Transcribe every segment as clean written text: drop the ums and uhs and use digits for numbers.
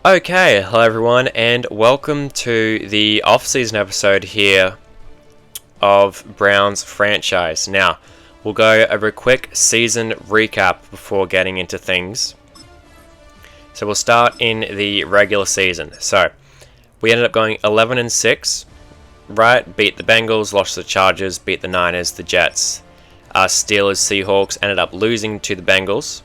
Okay, hello everyone, and welcome to the off-season episode here of Browns franchise. Now, we'll go over a quick season recap before getting into things. So we'll start in the regular season. So, we ended up going 11-6, right? Beat the Bengals, lost to the Chargers, beat the Niners, the Jets, Steelers, Seahawks, ended up losing to the Bengals.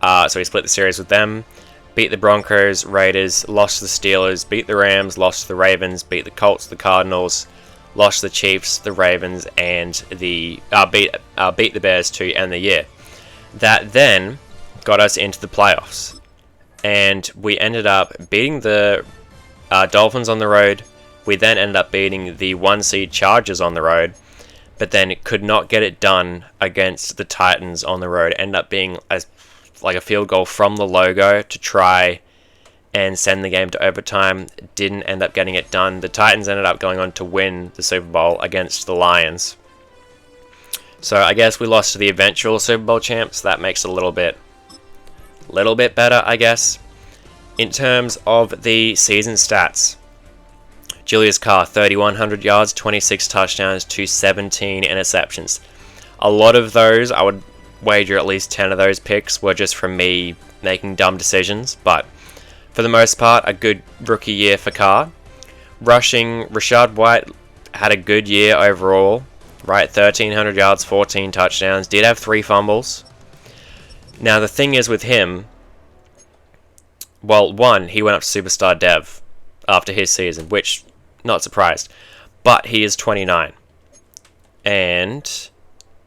So we split the series with them. Beat the Broncos, Raiders, lost to the Steelers, beat the Rams, lost to the Ravens, beat the Colts, the Cardinals, lost to the Chiefs, the Ravens, and beat the Bears to end the year. That then got us into the playoffs, and we ended up beating the Dolphins on the road. We then ended up beating the 1-seed Chargers on the road, but then could not get it done against the Titans on the road. Ended up being like a field goal from the logo to try and send the game to overtime. Didn't end up getting it done. The Titans ended up going on to win the Super Bowl against the Lions. So I guess we lost to the eventual Super Bowl champs. That makes it a little bit better, I guess. In terms of the season stats, Julius Carr, 3,100 yards, 26 touchdowns to 17 interceptions. A lot of those, I would wager at least 10 of those picks were just from me making dumb decisions, but for the most part, a good rookie year for Carr. Rushing, Rachaad White had a good year overall, right? 1,300 yards, 14 touchdowns, did have 3 fumbles. Now, the thing is with him, well, one, he went up to Superstar Dev after his season, which, not surprised, but he is 29. And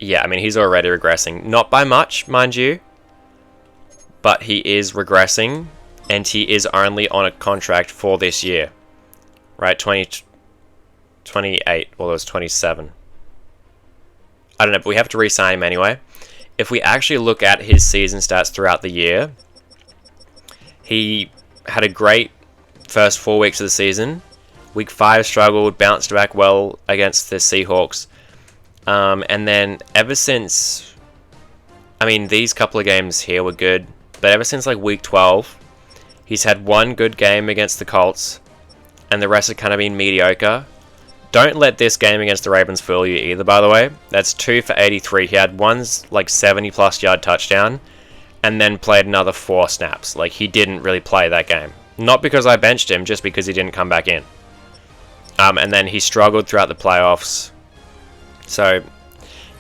yeah, I mean, he's already regressing. Not by much, mind you, but he is regressing, and he is only on a contract for this year. Right, 28, well, it was 27. I don't know, but we have to re-sign him anyway. If we actually look at his season stats throughout the year, he had a great first 4 weeks of the season. Week 5 struggled, bounced back well against the Seahawks. And then ever since, I mean, these couple of games here were good, but ever since like week 12, he's had one good game against the Colts, and the rest have kind of been mediocre. Don't let this game against the Ravens fool you either, by the way. That's 2 for 83. He had one like 70-plus yard touchdown, and then played another 4 snaps. Like, he didn't really play that game. Not because I benched him, just because he didn't come back in. And then he struggled throughout the playoffs. So,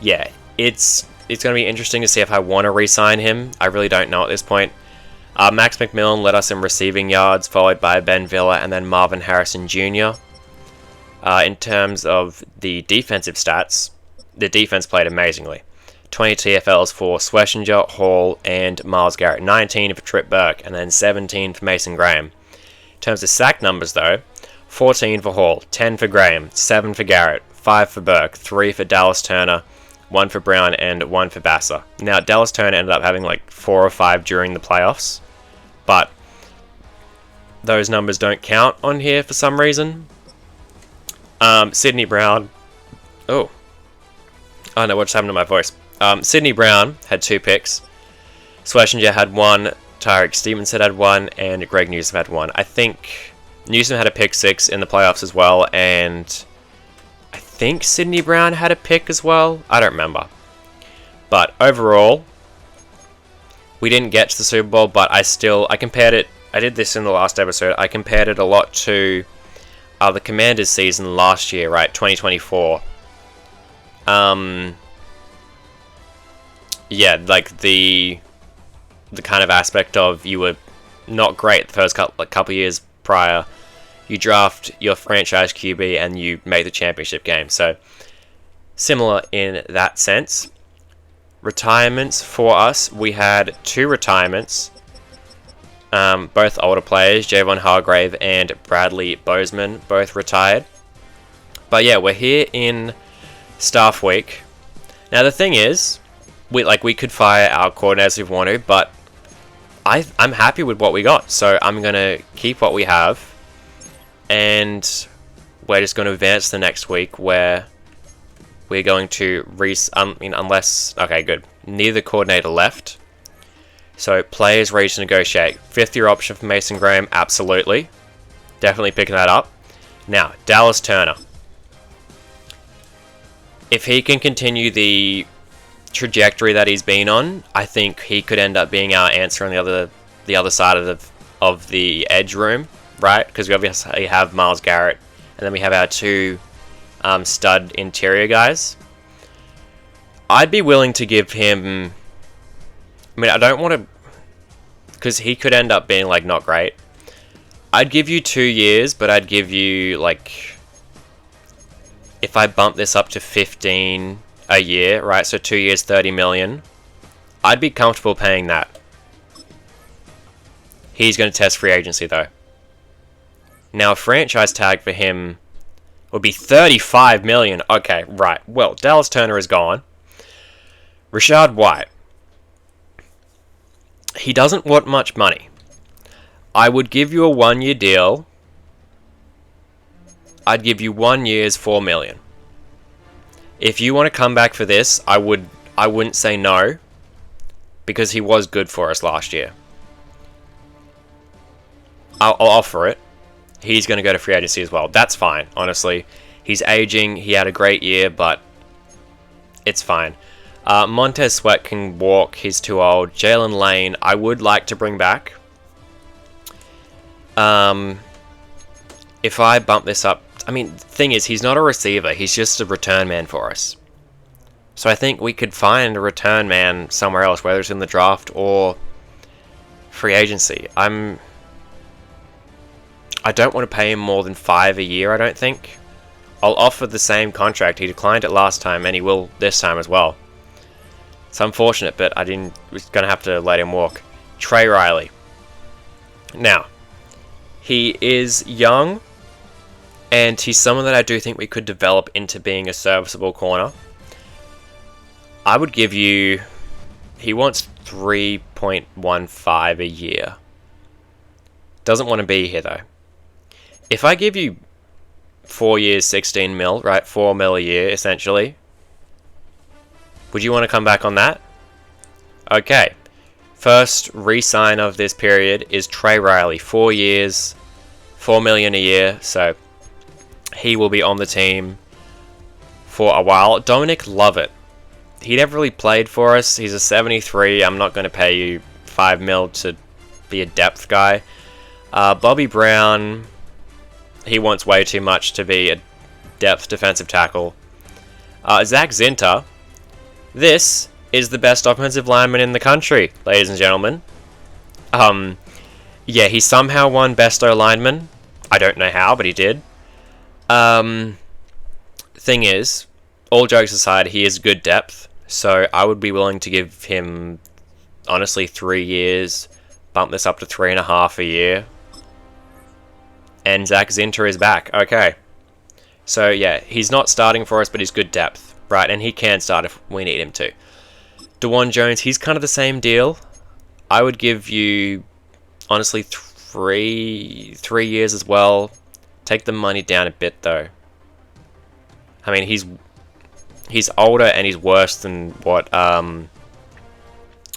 yeah, it's going to be interesting to see if I want to re-sign him. I really don't know at this point. Max McMillan led us in receiving yards, followed by Ben Villa and then Marvin Harrison Jr. In terms of the defensive stats, the defense played amazingly. 20 TFLs for Schlesinger, Hall, and Myles Garrett. 19 for Trip Burke, and then 17 for Mason Graham. In terms of sack numbers, though, 14 for Hall, 10 for Graham, 7 for Garrett, 5 for Burke, 3 for Dallas Turner, 1 for Brown, and 1 for Basser. Now, Dallas Turner ended up having like 4 or 5 during the playoffs, but those numbers don't count on here for some reason. Sidney Brown. Oh no, what just happened to my voice? Sidney Brown had 2 picks. Schlesinger had 1, Tyreek Stevenson had 1, and Greg Newsome had 1. I think Newsome had a pick 6 in the playoffs as well, and I think Sidney Brown had a pick as well. I don't remember. But overall, we didn't get to the Super Bowl, but I compared it. I did this in the last episode. I compared it a lot to the Commanders season last year, right? 2024. Yeah, like the kind of aspect of you were not great the first couple years prior. You draft your franchise QB and you make the championship game. So, similar in that sense. Retirements for us. We had 2 retirements. Both older players, Javon Hargrave and Bradley Bozeman, both retired. But yeah, we're here in Staff Week. Now, the thing is, we could fire our coordinators if we want to, but I'm happy with what we got. So, I'm going to keep what we have. And we're just going to advance the next week where we're going to unless... Okay, good. Neither coordinator left. So players ready to negotiate. 5th-year option for Mason Graham, absolutely. Definitely picking that up. Now, Dallas Turner. If he can continue the trajectory that he's been on, I think he could end up being our answer on the other side of the edge room, right? Because we obviously have Myles Garrett, and then we have our 2 stud interior guys. I'd be willing to give him... I mean, I don't want to... because he could end up being, like, not great. I'd give you 2 years, but I'd give you, like... if I bump this up to 15 a year, right? So 2 years, 30 million. I'd be comfortable paying that. He's going to test free agency, though. Now, a franchise tag for him would be 35 million. Okay, right. Well, Dallas Turner is gone. Rashad White. He doesn't want much money. I would give you a 1-year deal. I'd give you 1 year's 4 million. If you want to come back for this, I wouldn't say no, because he was good for us last year. I'll offer it. He's going to go to free agency as well. That's fine, honestly. He's aging. He had a great year, but it's fine. Montez Sweat can walk. He's too old. Jalen Lane, I would like to bring back. If I bump this up... I mean, the thing is, he's not a receiver. He's just a return man for us. So I think we could find a return man somewhere else, whether it's in the draft or free agency. I don't want to pay him more than 5 a year, I don't think. I'll offer the same contract. He declined it last time, and he will this time as well. It's unfortunate, but I was going to have to let him walk. Trey Riley. Now, he is young, and he's someone that I do think we could develop into being a serviceable corner. I would give you... he wants 3.15 a year. Doesn't want to be here, though. If I give you 4 years, 16 mil, right? 4 mil a year, essentially. Would you want to come back on that? Okay. First re-sign of this period is Trey Riley. 4 years, 4 million a year. So he will be on the team for a while. Dominic Lovett. He never really played for us. He's a 73. I'm not going to pay you 5 mil to be a depth guy. Bobby Brown, he wants way too much to be a depth defensive tackle. Zach Zinter, this is the best offensive lineman in the country, ladies and gentlemen. Yeah, he somehow won best O-lineman. I don't know how, but he did. Thing is, all jokes aside, he is good depth, so I would be willing to give him, honestly, 3 years, bump this up to 3.5 a year. And Zach Zinter is back. Okay. So, yeah, he's not starting for us, but he's good depth, right? And he can start if we need him to. DeJuan Jones, he's kind of the same deal. I would give you, honestly, 3 years as well. Take the money down a bit, though. I mean, he's older and he's worse than what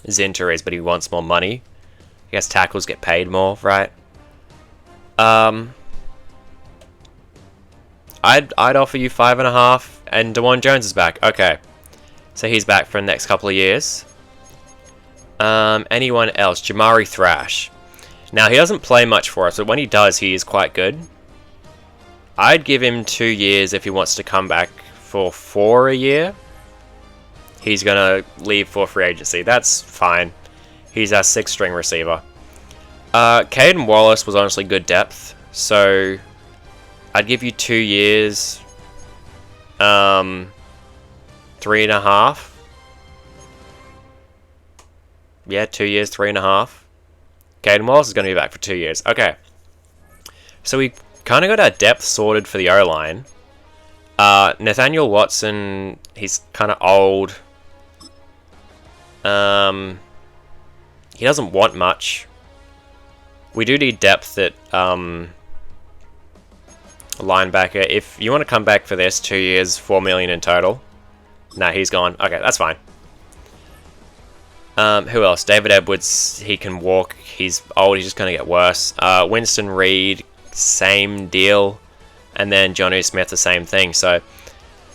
Zinter is, but he wants more money. I guess tackles get paid more, right? I'd offer you 5.5, and DeJuan Jones is back. Okay, so he's back for the next couple of years. Anyone else? Jamari Thrash. Now, he doesn't play much for us, but when he does, he is quite good. I'd give him 2 years if he wants to come back for 4 a year. He's going to leave for free agency. That's fine. He's our 6th-string receiver. Caden Wallace was honestly good depth, so I'd give you 2 years, 3.5. Yeah, 2 years, 3.5. Caden Wallace is going to be back for 2 years. Okay. So we kind of got our depth sorted for the O-line. Nathaniel Watson, he's kind of old. He doesn't want much. We do need depth at linebacker. If you want to come back for this, 2 years, 4 million in total. Nah, he's gone. Okay, that's fine. Who else? David Edwards, he can walk. He's old. He's just going to get worse. Winston Reed, same deal. And then Jonnu Smith, the same thing. So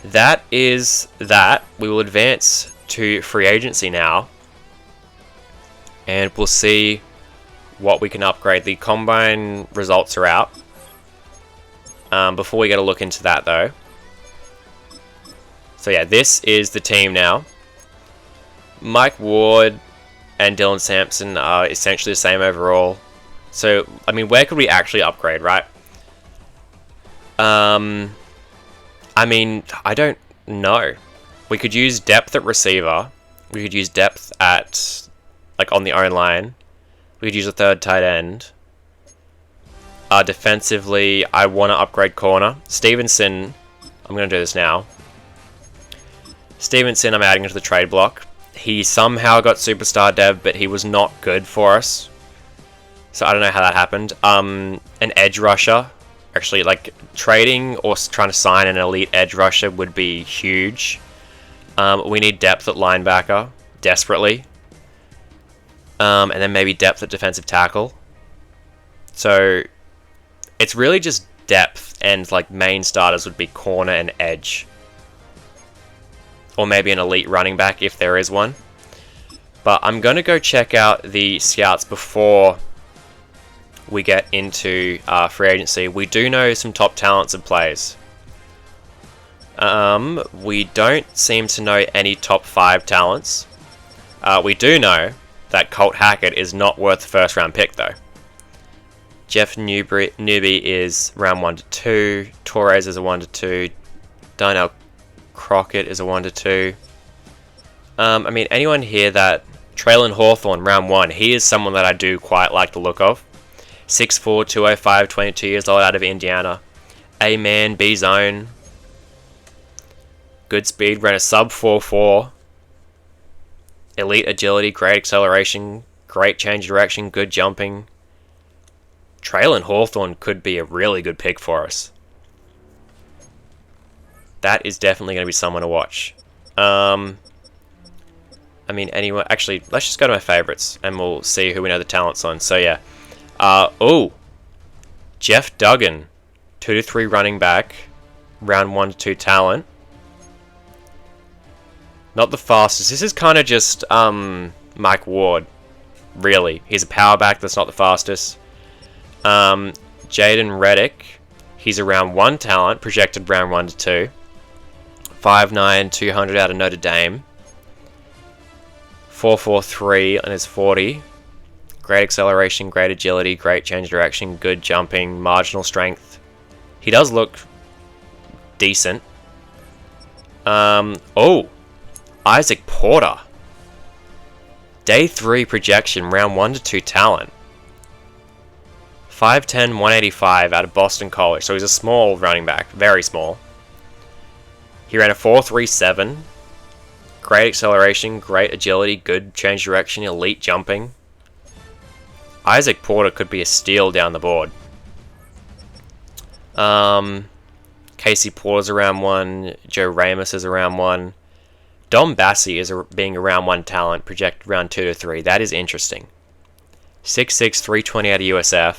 that is that. We will advance to free agency now. And we'll see what we can upgrade. The combine results are out. Before we get a look into that, though. So yeah, this is the team now. Mike Ward and Dylan Sampson are essentially the same overall. So, I mean, where could we actually upgrade, right? I mean, I don't know. We could use depth at receiver. We could use depth at, like, on the own line. We could use a third tight end. Defensively, I want to upgrade corner. Stevenson, I'm going to do this now. Stevenson, I'm adding into the trade block. He somehow got superstar dev, but he was not good for us. So I don't know how that happened. An edge rusher. Actually, like, trading or trying to sign an elite edge rusher would be huge. We need depth at linebacker, desperately. And then maybe depth at defensive tackle. So it's really just depth, and like main starters would be corner and edge. Or maybe an elite running back if there is one. But I'm going to go check out the scouts before we get into free agency. We do know some top talents and plays. We don't seem to know any top 5 talents. We do know that Colt Hackett is not worth the first round pick, though. Jeff Newby is round 1 to 2. Torres is a 1 to 2. Darnell Crockett is a 1 to 2. I mean, anyone here that... Traylon Hawthorne, round 1. He is someone that I do quite like the look of. 6'4", 205, 22 years old, out of Indiana. A-man, B-zone. Good speed, ran a sub 4.4. Elite agility, great acceleration, great change of direction, good jumping. Traylon Hawthorne could be a really good pick for us. That is definitely going to be someone to watch. I mean, anyway, actually, let's just go to my favorites, and we'll see who we know the talents on. So, yeah. Jeff Duggan, 2 to 3 running back, round 1 to 2 talent. Not the fastest. This is kind of just Mike Ward, really. He's a power back that's not the fastest. Jaden Reddick, he's a round 1 talent, projected round 1 to 2. 5'9", 200 out of Notre Dame. 4.43 on his 40. Great acceleration, great agility, great change of direction, good jumping, marginal strength. He does look decent. Isaac Porter. Day 3 projection, round 1 to 2 talent. 5'10", 185 out of Boston College. So he's a small running back, very small. He ran a 4.37. Great acceleration, great agility, good change direction, elite jumping. Isaac Porter could be a steal down the board. Casey Porter's around 1. Joe Ramos is around 1. Dom Bassi is being a round 1 talent, projected round 2 to 3. That is interesting. 6'6", 320 out of USF.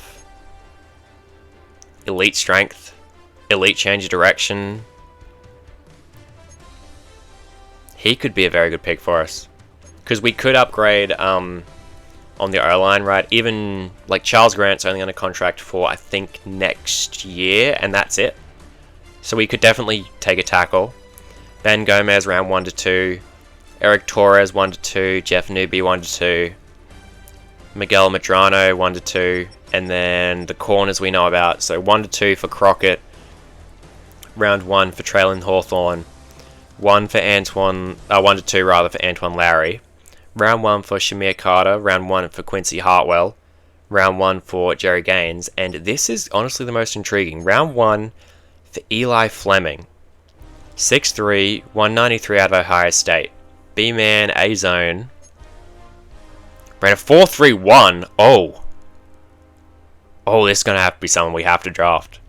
Elite strength. Elite change of direction. He could be a very good pick for us. Because we could upgrade on the O-line, right? Even, like, Charles Grant's only on a contract for, I think, next year, and that's it. So we could definitely take a tackle. Ben Gomez, round 1 to 2. Eric Torres, 1 to 2. Jeff Newby, 1 to 2. Miguel Medrano, 1 to 2. And then the corners we know about. So 1 to 2 for Crockett. Round 1 for Traylon Hawthorne. 1 to 2 rather for Antoine Lowry. Round 1 for Shamir Carter. Round 1 for Quincy Hartwell. Round 1 for Jerry Gaines. And this is honestly the most intriguing. Round 1 for Eli Fleming. 6'3", 193 out of Ohio State. B-man, A-zone. Ran a 4.31. Oh, this is going to have to be someone we have to draft.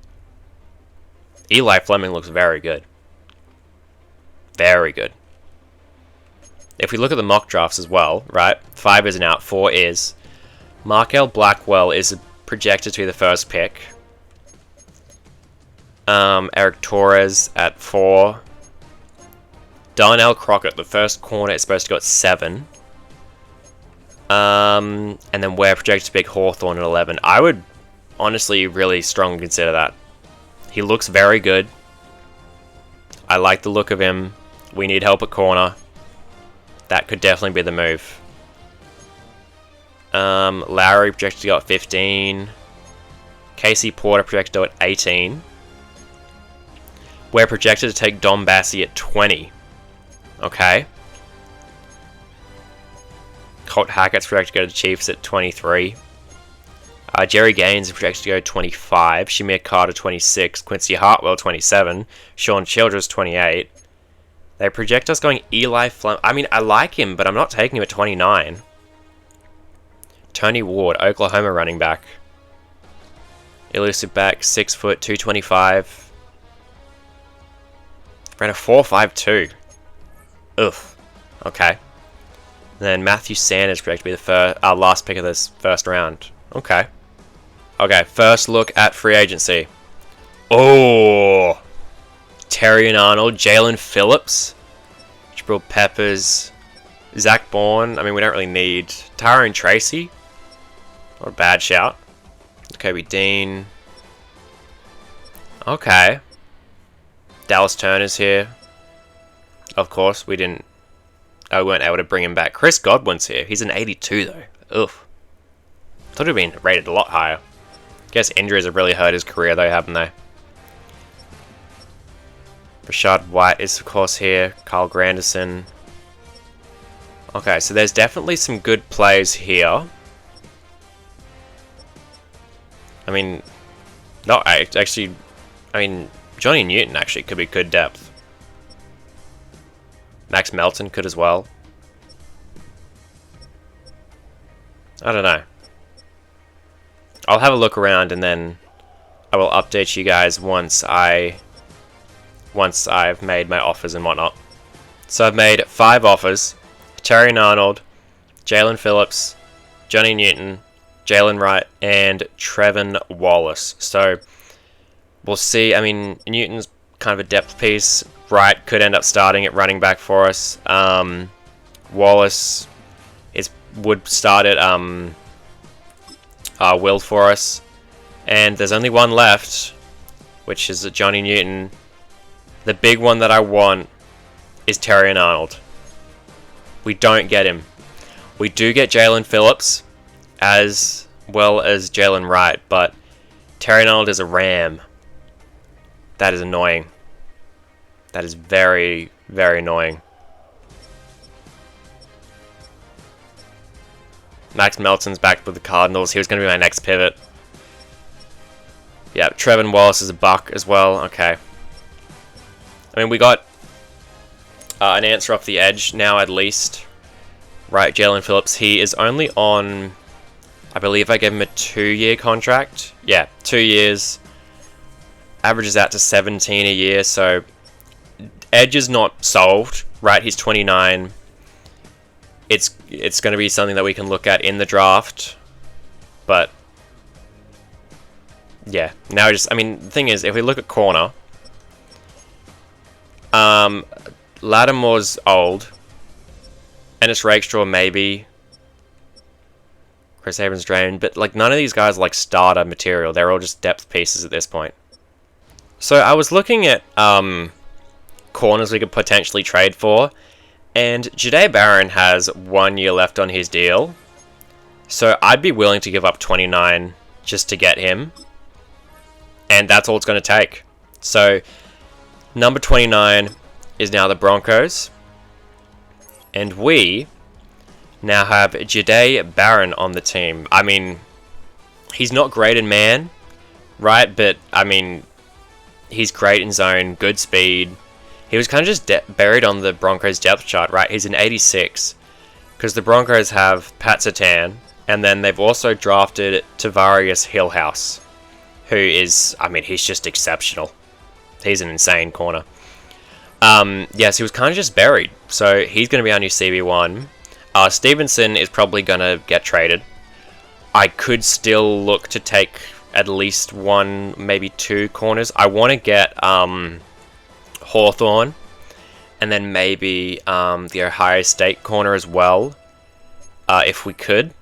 Eli Fleming looks very good. Very good. if we look at the mock drafts as well, right? 5 isn't out, 4 is. Markel Blackwell is projected to be the first pick. Eric Torres at 4. Darnell Crockett, the first corner, is supposed to go at 7. And then we're projected to pick Hawthorne at 11. I would honestly really strongly consider that. He looks very good. I like the look of him. We need help at corner. That could definitely be the move. Lowry projected to go at 15. Casey Porter projected to go at 18. We're projected to take Dom Bassi at 20. Okay. Colt Hackett's projected to go to the Chiefs at 23. Jerry Gaines is projected to go 25. Shamir Carter 26. Quincy Hartwell 27. Sean Childress 28. They project us going Eli Fleming. I mean, I like him, but I'm not taking him at 29. Tony Ward, Oklahoma running back. Elusive back, 6 foot, 225. Ran a 4.52. Ugh. Okay. Then Matthew Sanders projected to be the last pick of this first round. Okay. Okay, first look at free agency. Oh! Terry and Arnold, Jalen Phillips, Jabril Peppers, Zach Bourne. I mean, we don't really need Tyrone Tracy. Not a bad shout. Kobe Dean. Okay. Dallas Turner's here. Of course, we weren't able to bring him back. Chris Godwin's here. He's an 82 though. Oof. Thought he'd been rated a lot higher. Guess injuries have really hurt his career though, haven't they? Rashad White is of course here. Kyle Granderson. Okay, so there's definitely some good plays here. I mean, no, Johnny Newton actually could be good depth. Max Melton could as well. I don't know. I'll have a look around and then I will update you guys once I've made my offers and whatnot. So I've made 5 offers. Terry Arnold, Jalen Phillips, Johnny Newton, Jalen Wright, and Trevin Wallace. So we'll see. I mean, Newton's kind of a depth piece. Wright could end up starting at running back for us. Wallace would start at Will for us. And there's only one left, which is Johnny Newton. The big one that I want is Terry Arnold. We don't get him. We do get Jalen Phillips as well as Jalen Wright, but Terry Arnold is a ram. That is annoying. That is very, very annoying. Max Melton's back with the Cardinals. He was going to be my next pivot. Yeah, Trevin Wallace is a buck as well. Okay. I mean, we got an answer off the edge now at least. Right, Jalen Phillips. He is only on, I believe I gave him a 2-year contract. Yeah, 2 years. Averages out to 17 a year, so edge is not solved. Right, he's 29. It's going to be something that we can look at in the draft. But yeah, now the thing is, if we look at corner, Lattimore's old. Ennis Rakestraw maybe. Chris Abrams drained, but like none of these guys are like starter material. They're all just depth pieces at this point. So I was looking at corners we could potentially trade for, and Jahdae Barron has 1 year left on his deal. So I'd be willing to give up 29 just to get him, and that's all it's going to take. So number 29 is now the Broncos. And we now have Jahdae Barron on the team. I mean, he's not great in man, right? But, I mean, he's great in zone, good speed. He was kind of just buried on the Broncos depth chart, right? He's an 86. Because the Broncos have Pat Surtain. And then they've also drafted Tavarius Hillhouse, who is, I mean, he's just exceptional. He's an insane corner. Yes, he was kind of just buried. So he's going to be our new CB1. Stevenson is probably going to get traded. I could still look to take at least one, maybe two corners. I want to get Hawthorn, and then maybe the Ohio State corner as well, if we could.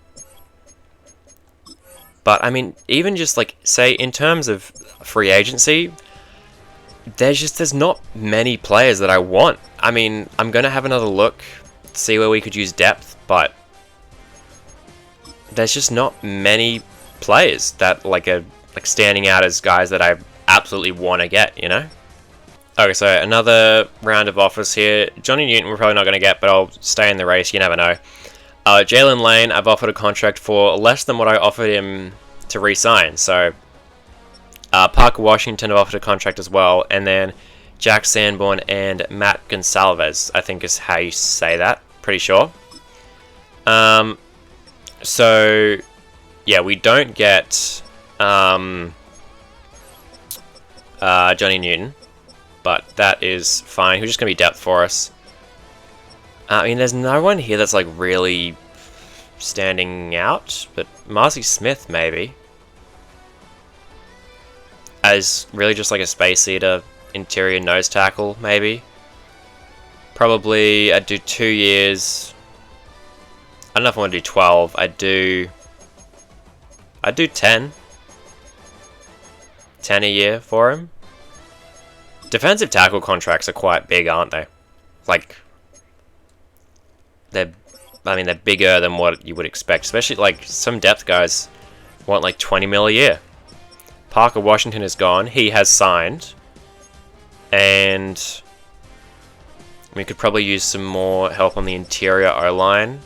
But I mean, even just like, say, in terms of free agency, there's not many players that I want. I mean, I'm gonna have another look, see where we could use depth, but there's just not many players that are standing out as guys that I absolutely want to get, you know? Okay, so another round of offers here. Johnny Newton we're probably not going to get, but I'll stay in the race, you never know. Jalen Lane, I've offered a contract for less than what I offered him to re-sign, so Parker Washington I've offered a contract as well, and then Jack Sanborn and Matt Gonsalves, I think is how you say that, pretty sure. So, yeah, we don't get Johnny Newton, but that is fine. He's just going to be depth for us. I mean, there's no one here that's like really standing out, but Marcy Smith maybe. As really just like a space eater, interior nose tackle, maybe. Probably I'd do 2 years. I don't know if I want to do 12. I'd do 10. 10 a year for him. Defensive tackle contracts are quite big, aren't they? Like, they're bigger than what you would expect. Especially, like, some depth guys want, like, 20 mil a year. Parker Washington is gone. He has signed. And we could probably use some more help on the interior O-line.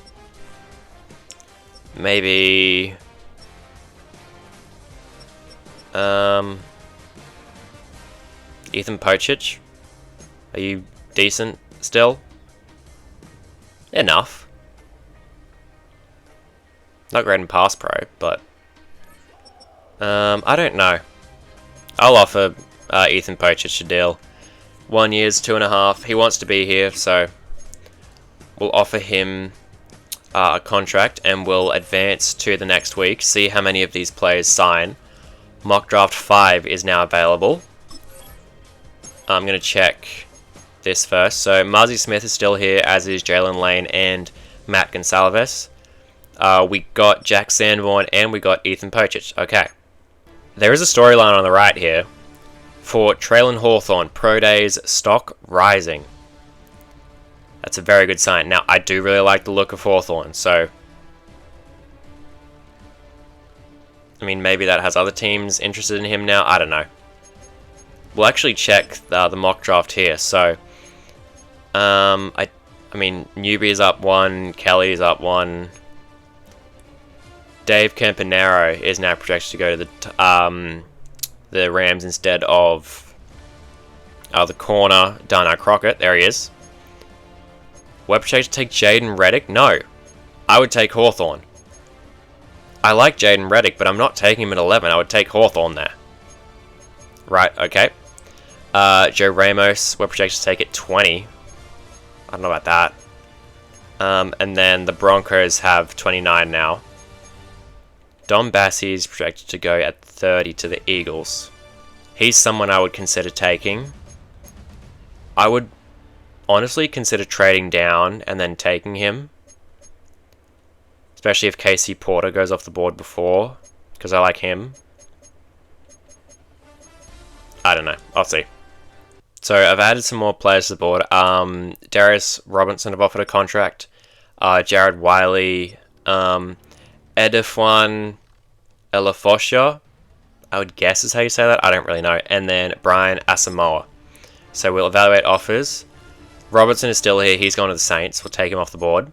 Maybe... Ethan Pocic. Are you decent still? Enough. Not great in pass pro, but I don't know. I'll offer Ethan Pocic a deal. 1 year, 2.5. He wants to be here, so we'll offer him a contract and we'll advance to the next week. See how many of these players sign. Mock Draft 5 is now available. I'm going to check this first. So Marzi Smith is still here, as is Jalen Lane and Matt Gonsalves. We got Jack Sanborn and we got Ethan Pocic. Okay. There is a storyline on the right here for Traylon Hawthorne. Pro Days stock rising. That's a very good sign. Now, I do really like the look of Hawthorne, so I mean, maybe that has other teams interested in him now. I don't know. We'll actually check the mock draft here. So, I mean, Newbie's up 1, Kelly's up 1. Dave Campanaro is now projected to go to the Rams instead of the corner, Darnell Crockett. There he is. We're projected to take Jaden Reddick? No. I would take Hawthorne. I like Jaden Reddick, but I'm not taking him at 11. I would take Hawthorne there. Right, okay. Joe Ramos, we're projected to take at 20. I don't know about that. And then the Broncos have 29 now. Dom Bassie is projected to go at 30 to the Eagles. He's someone I would consider taking. I would honestly consider trading down and then taking him. Especially if KC Porter goes off the board before, because I like him. I don't know. I'll see. So I've added some more players to the board. Darius Robinson have offered a contract. Jared Wiley. Edifwan Elafosha, I would guess is how you say that. I don't really know. And then Brian Asamoah. So we'll evaluate offers. Robertson is still here. He's gone to the Saints. We'll take him off the board.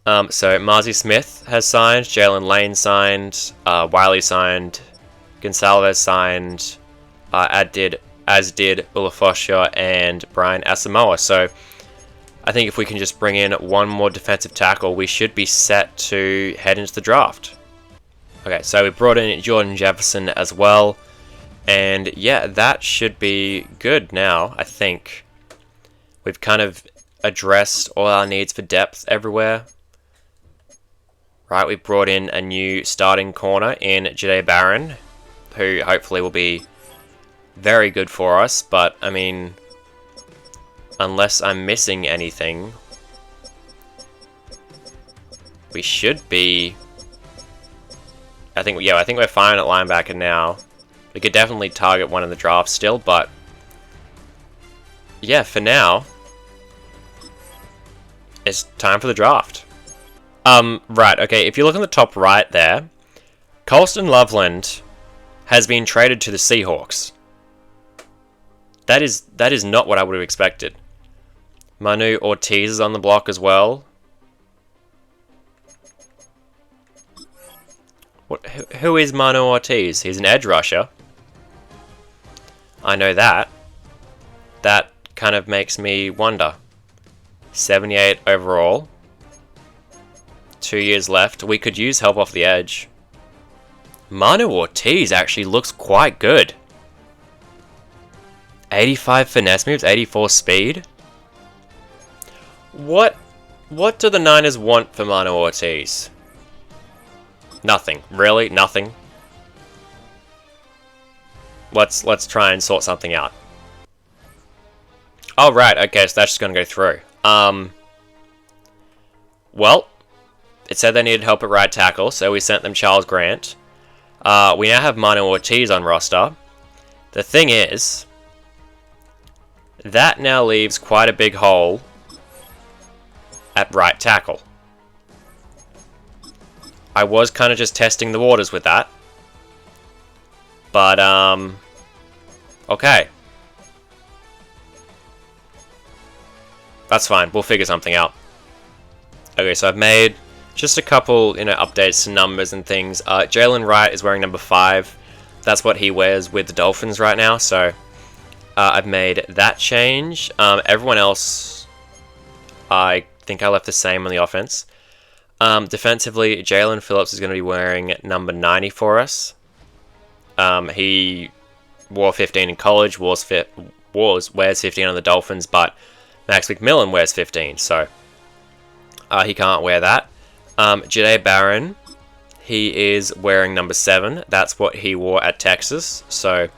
So Marzi Smith has signed. Jalen Lane signed. Wiley signed. Gonsalves signed. As did Ulafosha and Brian Asamoah. So I think if we can just bring in one more defensive tackle, we should be set to head into the draft. Okay, so we brought in Jordan Jefferson as well. And yeah, that should be good now, I think. We've kind of addressed all our needs for depth everywhere. Right, we've brought in a new starting corner in Jade Barron, who hopefully will be very good for us, but, I mean, unless I'm missing anything, we should be... I think we're fine at linebacker now. We could definitely target one in the draft still, but... yeah, for now, it's time for the draft. Right, okay, if you look on the top right there, Colston Loveland has been traded to the Seahawks. That is not what I would have expected. Manu Ortiz is on the block as well. Who is Manu Ortiz? He's an edge rusher. I know that. That kind of makes me wonder. 78 overall. 2 years left. We could use help off the edge. Manu Ortiz actually looks quite good. 85 finesse moves, 84 speed. What do the Niners want for Manu Ortiz? Nothing. Really? Nothing? Let's try and sort something out. Oh, right. Okay, so that's just going to go through. Well, it said they needed help at right tackle, so we sent them Charles Grant. We now have Manu Ortiz on roster. The thing is, that now leaves quite a big hole at right tackle. I was kind of just testing the waters with that. But, okay. That's fine. We'll figure something out. Okay, so I've made just a couple, updates to numbers and things. Jalen Wright is wearing number 5. That's what he wears with the Dolphins right now, so I've made that change. Everyone else, I think I left the same on the offense. Defensively, Jalen Phillips is going to be wearing number 90 for us. He wore 15 in college, wears 15 on the Dolphins, but Max McMillan wears 15, so he can't wear that. Jade Barron, he is wearing number 7. That's what he wore at Texas, so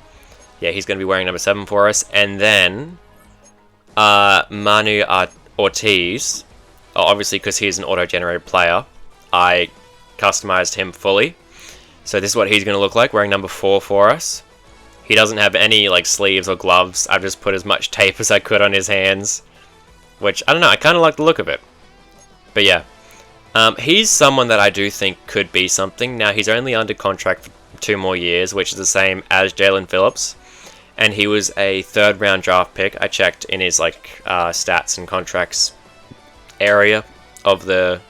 yeah, he's going to be wearing number 7 for us. And then Manu Ortiz, obviously because he's an auto-generated player, I customized him fully. So this is what he's going to look like, wearing number 4 for us. He doesn't have any sleeves or gloves. I've just put as much tape as I could on his hands, which, I don't know, I kind of like the look of it. But yeah, he's someone that I do think could be something. Now, he's only under contract for 2 more years, which is the same as Jalen Phillips. And he was a 3rd round draft pick. I checked in his stats and contracts area of the...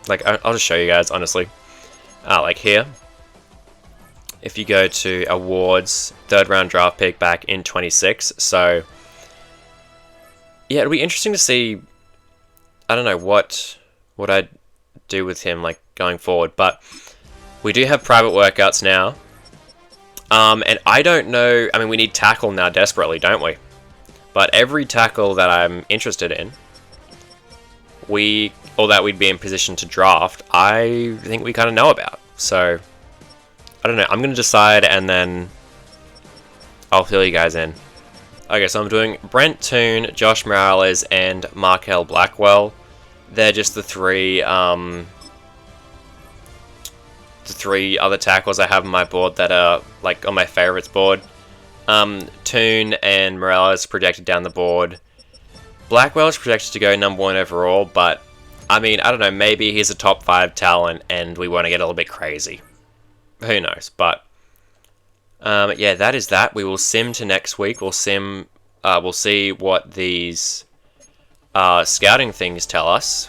I'll just show you guys, honestly. Here. If you go to awards, 3rd round draft pick back in 26. So, yeah, it'll be interesting to see... I don't know what I'd do with him going forward, but we do have private workouts now. And I don't know, I mean, we need tackle now desperately, don't we? But every tackle that I'm interested in, or that we'd be in position to draft, I think we kind of know about. So, I don't know, I'm going to decide and then I'll fill you guys in. Okay, so I'm doing Brent Toon, Josh Morales, and Markel Blackwell. They're just the three other tackles I have on my board that are on my favorites board. Toon and Morales projected down the board. Blackwell is projected to go number 1 overall, but I mean, I don't know, maybe he's a top 5 talent and we want to get a little bit crazy. Who knows, but yeah, that is that. We will sim to next week. We'll see what these scouting things tell us.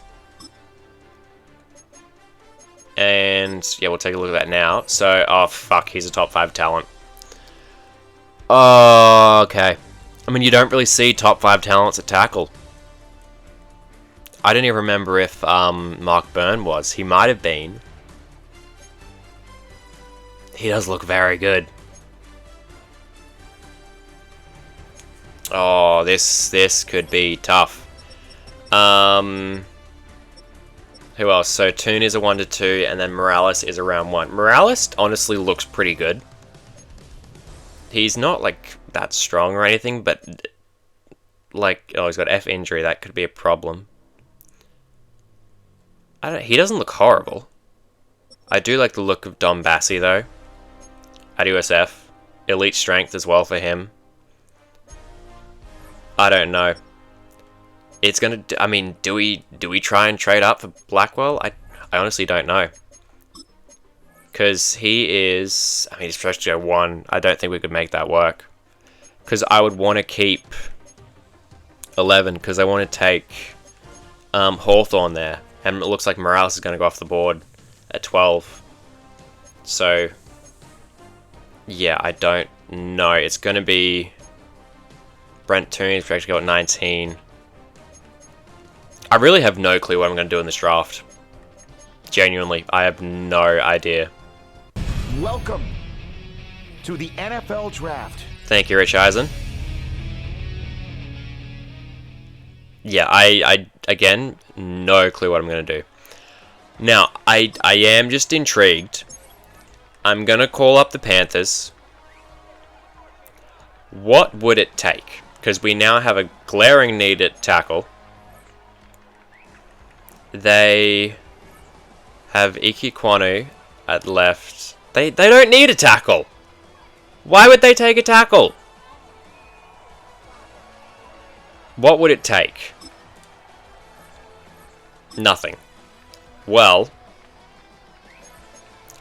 And yeah, we'll take a look at that now. So, oh fuck, he's a top 5 talent. Oh, okay. I mean, you don't really see top 5 talents at tackle. I don't even remember if Mark Byrne was. He might have been. He does look very good. Oh, this could be tough. Who else? So Toon is a 1 to 2, and then Morales is a round 1. Morales honestly looks pretty good. He's not like that strong or anything, but like, oh, he's got F injury. That could be a problem. He doesn't look horrible. I do like the look of Dom Bassi though. At USF, elite strength as well for him. I don't know. It's gonna. I mean, do we try and trade up for Blackwell? I honestly don't know. Because he is. I mean, he's supposed to go 1. I don't think we could make that work. Because I would want to keep 11. Because I want to take Hawthorne there, and it looks like Morales is going to go off the board at 12. So yeah, I don't know. It's going to be Brent Toon is projected to go at 19. I really have no clue what I'm going to do in this draft. Genuinely, I have no idea. Welcome to the NFL Draft. Thank you, Rich Eisen. Yeah, I again, no clue what I'm going to do. Now, I am just intrigued. I'm going to call up the Panthers. What would it take? Because we now have a glaring need at tackle. They have Iki Kwanu at left. They don't need a tackle. Why would they take a tackle? What would it take? Nothing. Well,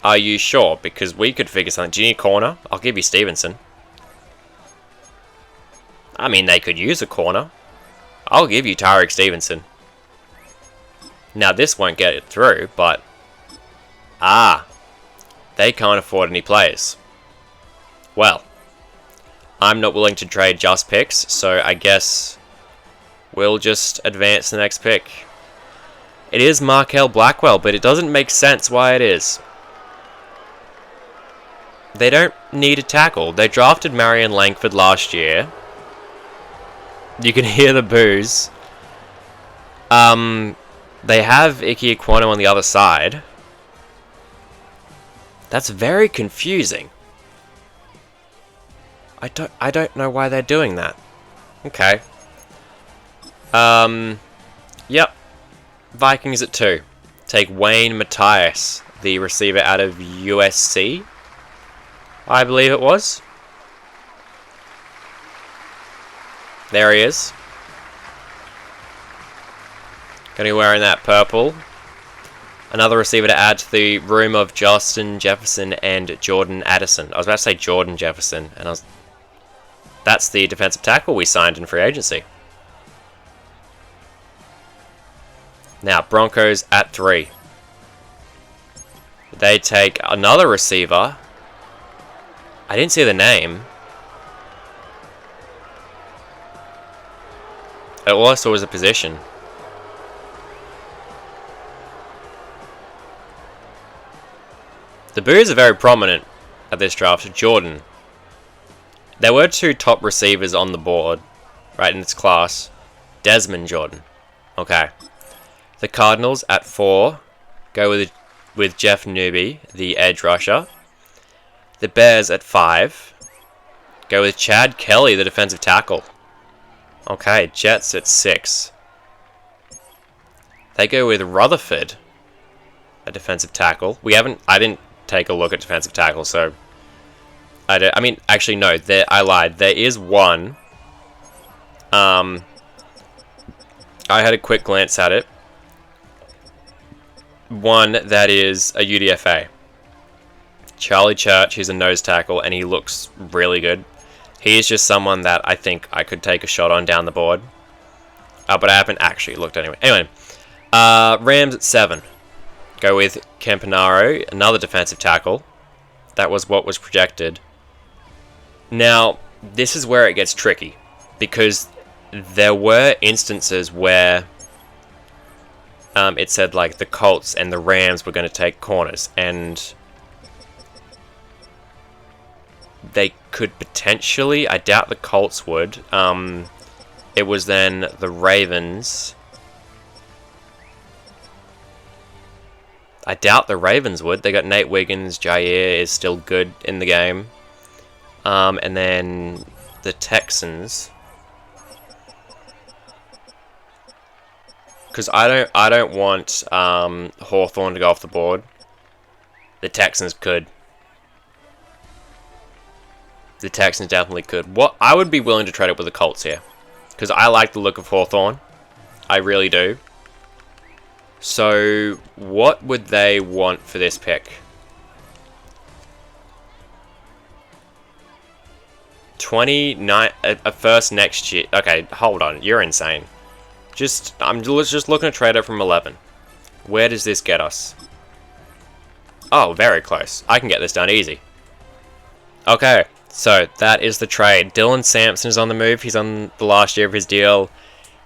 are you sure? Because we could figure something. Do you need a corner? I'll give you Stevenson. I mean, they could use a corner. I'll give you Tariq Stevenson. Now, this won't get it through, but... they can't afford any players. Well, I'm not willing to trade just picks, so I guess we'll just advance the next pick. It is Markel Blackwell, but it doesn't make sense why it is. They don't need a tackle. They drafted Marion Langford last year. You can hear the boos. They have Ike Ekwonu on the other side. That's very confusing. I don't know why they're doing that. Okay. Yep. Vikings at 2. Take Wayne Matthias, the receiver out of USC. I believe it was. There he is. Going to be wearing that purple. Another receiver to add to the room of Justin Jefferson and Jordan Addison. I was about to say Jordan Jefferson, and that's the defensive tackle we signed in free agency. Now, Broncos at 3. They take another receiver. I didn't see the name. All I saw was a position. The boos are very prominent at this draft. Jordan. There were 2 top receivers on the board, right, in this class. Desmond Jordan. Okay. The Cardinals at 4 go with Jeff Newby, the edge rusher. The Bears at 5 go with Chad Kelly, the defensive tackle. Okay, Jets at 6. They go with Rutherford, a defensive tackle. I didn't take a look at defensive tackle, so I mean, actually no, I lied. There is one. I had a quick glance at it. One that is a UDFA. Charlie Church, he's a nose tackle, and he looks really good. He is just someone that I think I could take a shot on down the board. But I haven't actually looked anyway. Anyway, Rams at 7. Go with Campanaro, another defensive tackle. That was what was projected. Now, this is where it gets tricky. Because there were instances where it said like the Colts and the Rams were going to take corners. And they could potentially. I doubt the Colts would. It was then the Ravens. I doubt the Ravens would. They got Nate Wiggins. Jair is still good in the game. And then the Texans. Because I don't want Hawthorne to go off the board. The Texans could. The Texans definitely could. What I would be willing to trade up with the Colts here. Because I like the look of Hawthorne. I really do. So, what would they want for this pick? 29, a first next year. Okay, hold on. You're insane. I'm just looking to trade it from 11. Where does this get us? Oh, very close. I can get this done easy. Okay, so that is the trade. Dylan Sampson is on the move. He's on the last year of his deal.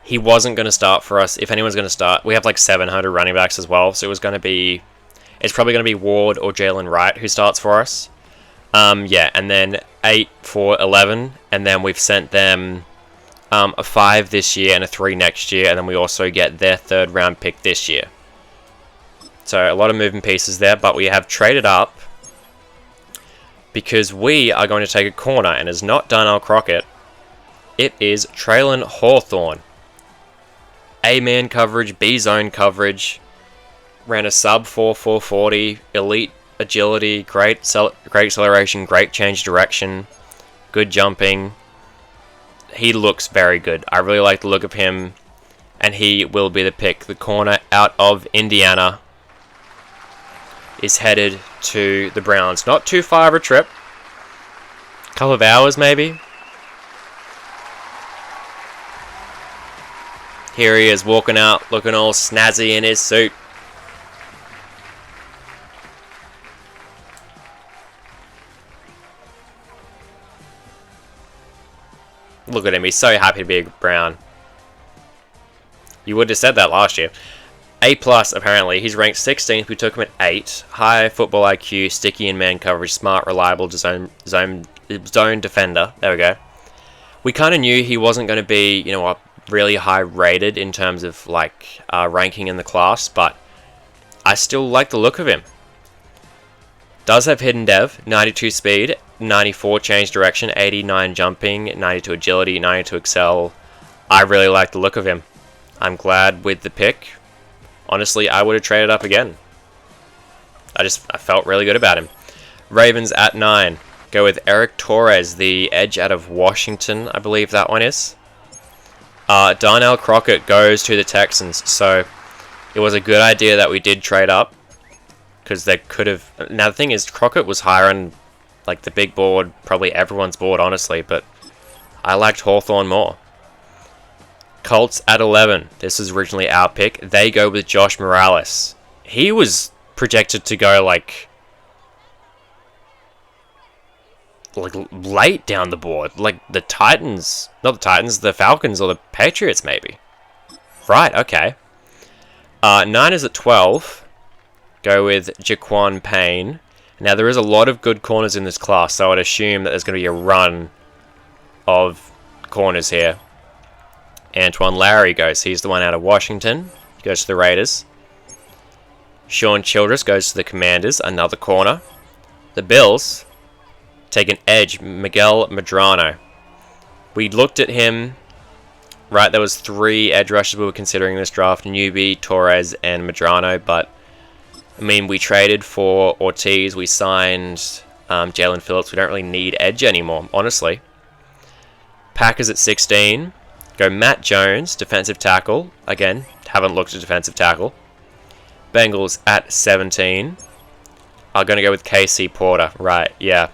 He wasn't going to start for us. If anyone's going to start, we have like 700 running backs as well. So it's probably going to be Ward or Jalen Wright who starts for us. Yeah, and then 8 for 11. And then we've sent them a 5 this year and a 3 next year. And then we also get their 3rd round pick this year. So a lot of moving pieces there. But we have traded up because we are going to take a corner. And it's not Darnell Crockett. It is Traylon Hawthorne. A-man coverage, B-zone coverage, ran a sub 4.40, elite agility, great acceleration, great change direction, good jumping. He looks very good. I really like the look of him, and he will be the pick. The corner out of Indiana is headed to the Browns. Not too far of a trip. Couple of hours maybe. Here he is walking out, looking all snazzy in his suit. Look at him, he's so happy to be a Brown. You would have said that last year. A+, apparently. He's ranked 16th, we took him at 8. High football IQ, sticky in man coverage, smart, reliable, zone defender. There we go. We kind of knew he wasn't going to be, you know, really high rated in terms of like ranking in the class, but I still like the look of him. Does have hidden dev, 92 speed, 94 change direction, 89 jumping, 92 agility, 92 excel. I really like the look of him. I'm glad with the pick. Honestly, I would have traded up again. I felt really good about him. Ravens at 9. Go with Eric Torres, the edge out of Washington, I believe that one is. Darnell Crockett goes to the Texans, so it was a good idea that we did trade up, because they could have. Now the thing is, Crockett was higher on like the big board, probably everyone's board, honestly, but I liked Hawthorne more. Colts at 11. This was originally our pick. They go with Josh Morales. He was projected to go like late down the board, like the Titans, not the Titans, the Falcons or the Patriots maybe. Right, okay. Niners at 12. Go with Jaquan Payne. Now there is a lot of good corners in this class, so I'd assume that there's going to be a run of corners here. Antoine Lowry goes. He's the one out of Washington. He goes to the Raiders. Sean Childress goes to the Commanders. Another corner. The Bills take an edge, Miguel Medrano. We looked at him. Right, there was 3 edge rushers we were considering in this draft. Newby, Torres, and Medrano. But, I mean, we traded for Ortiz. We signed Jalen Phillips. We don't really need edge anymore, honestly. Packers at 16. Go Matt Jones, defensive tackle. Again, haven't looked at defensive tackle. Bengals at 17. I'm going to go with KC Porter. Right, yeah.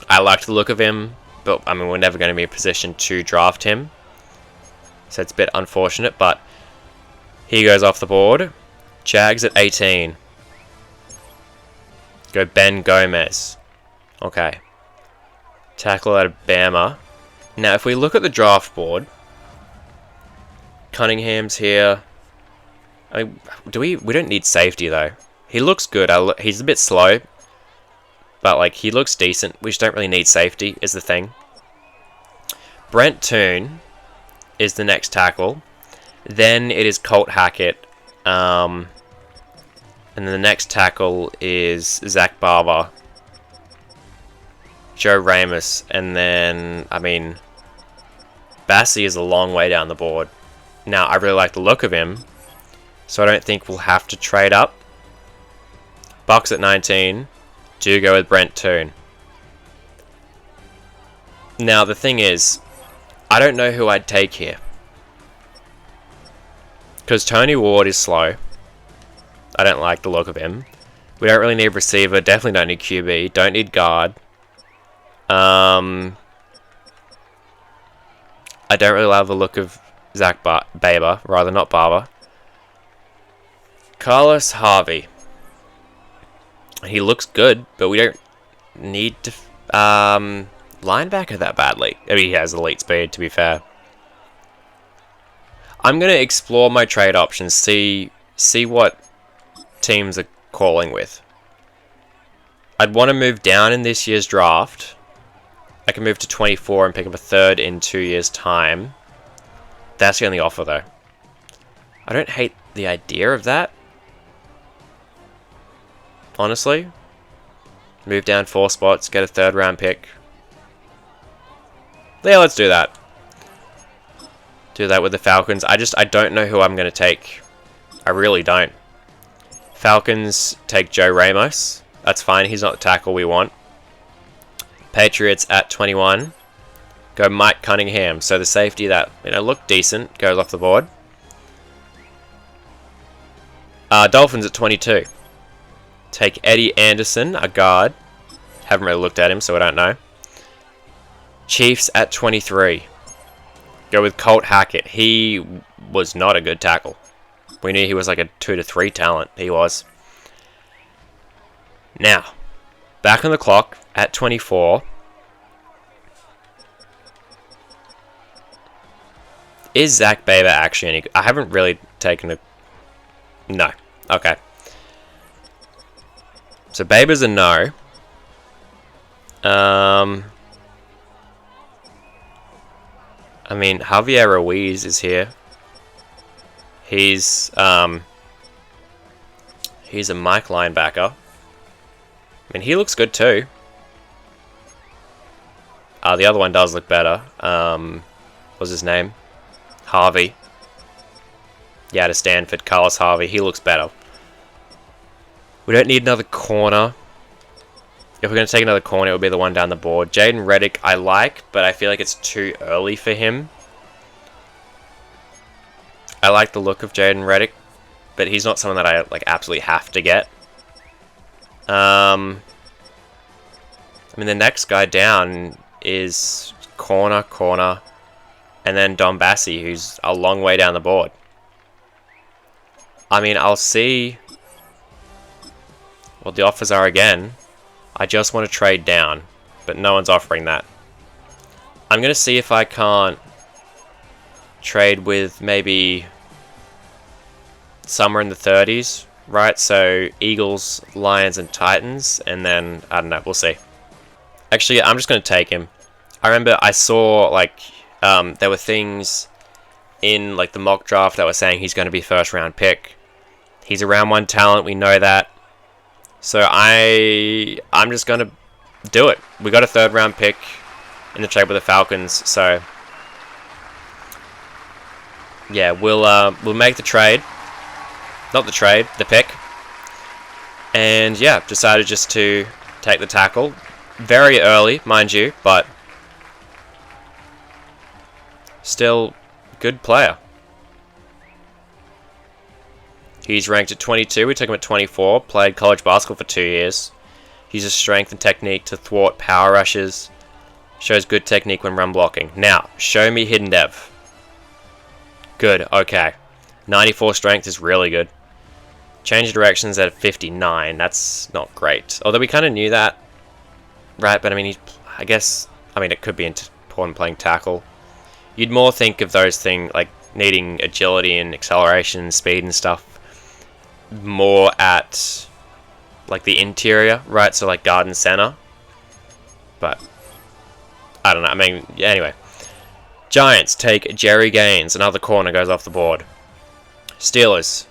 I like the look of him, but I mean, we're never going to be in a position to draft him. So it's a bit unfortunate, but he goes off the board. Jags at 18. Go Ben Gomez. Okay. Tackle out of Bama. Now, if we look at the draft board, Cunningham's here. I mean, we don't need safety though. He looks good. He's a bit slow. But, like, he looks decent. We just don't really need safety, is the thing. Brent Toon is the next tackle. Then it is Colt Hackett. And then the next tackle is Zach Barber. Joe Ramos. And then, I mean, Bassi is a long way down the board. Now, I really like the look of him. So I don't think we'll have to trade up. Bucks at 19. Do go with Brent Toon. Now, the thing is, I don't know who I'd take here. Because Tony Ward is slow. I don't like the look of him. We don't really need receiver. Definitely don't need QB. Don't need guard. I don't really love the look of Zach Baber. Rather, not Barber. Carlos Harvey. He looks good, but we don't need to linebacker that badly. I mean, he has elite speed, to be fair. I'm going to explore my trade options, see what teams are calling with. I'd want to move down in this year's draft. I can move to 24 and pick up a third in 2 years' time. That's the only offer, though. I don't hate the idea of that. Honestly, move down 4 spots, get a 3rd round pick. Yeah, let's do that. Do that with the Falcons. I don't know who I'm going to take. I really don't. Falcons take Joe Ramos. That's fine. He's not the tackle we want. Patriots at 21. Go Mike Cunningham. So the safety that, looked decent goes off the board. Dolphins at 22. Take Eddie Anderson, a guard. Haven't really looked at him, so I don't know. Chiefs at 23. Go with Colt Hackett. He was not a good tackle. We knew he was like a 2 to 3 talent. He was. Now, back on the clock at 24. Is Zach Baber actually any good? I haven't really taken a... No. Okay. So Baber's a no. I mean, Javier Ruiz is here. He's a Mike linebacker. I mean, he looks good too. The other one does look better. What's his name? Harvey. Yeah, to Stanford, Carlos Harvey. He looks better. We don't need another corner. If we're going to take another corner, it would be the one down the board. Jaden Reddick I like, but I feel like it's too early for him. I like the look of Jaden Reddick, but he's not someone that I absolutely have to get. I mean, the next guy down is corner, and then Don Bassi, who's a long way down the board. I mean, I'll see what the offers are again. I just want to trade down, but no one's offering that. I'm going to see if I can't trade with maybe somewhere in the 30s, right? So Eagles, Lions, and Titans, and then, I don't know, we'll see. Actually, I'm just going to take him. I remember I saw, there were things in, the mock draft that were saying he's going to be first round pick. He's a round 1 talent, we know that. So I'm just going to do it. We got a 3rd round pick in the trade with the Falcons, so yeah, we'll make the trade. Not the trade, the pick. And yeah, decided just to take the tackle. Very early, mind you, but still good player. He's ranked at 22. We took him at 24. Played college basketball for 2 years. Uses strength and technique to thwart power rushes. Shows good technique when run blocking. Now, show me hidden dev. Good, okay. 94 strength is really good. Change directions at 59. That's not great. Although we kind of knew that. Right, but I mean, it could be important playing tackle. You'd more think of those things, needing agility and acceleration and speed and stuff, more at like the interior, right? So like guard and center. But I don't know. I mean, yeah, anyway. Giants take Jerry Gaines. Another corner goes off the board. Steelers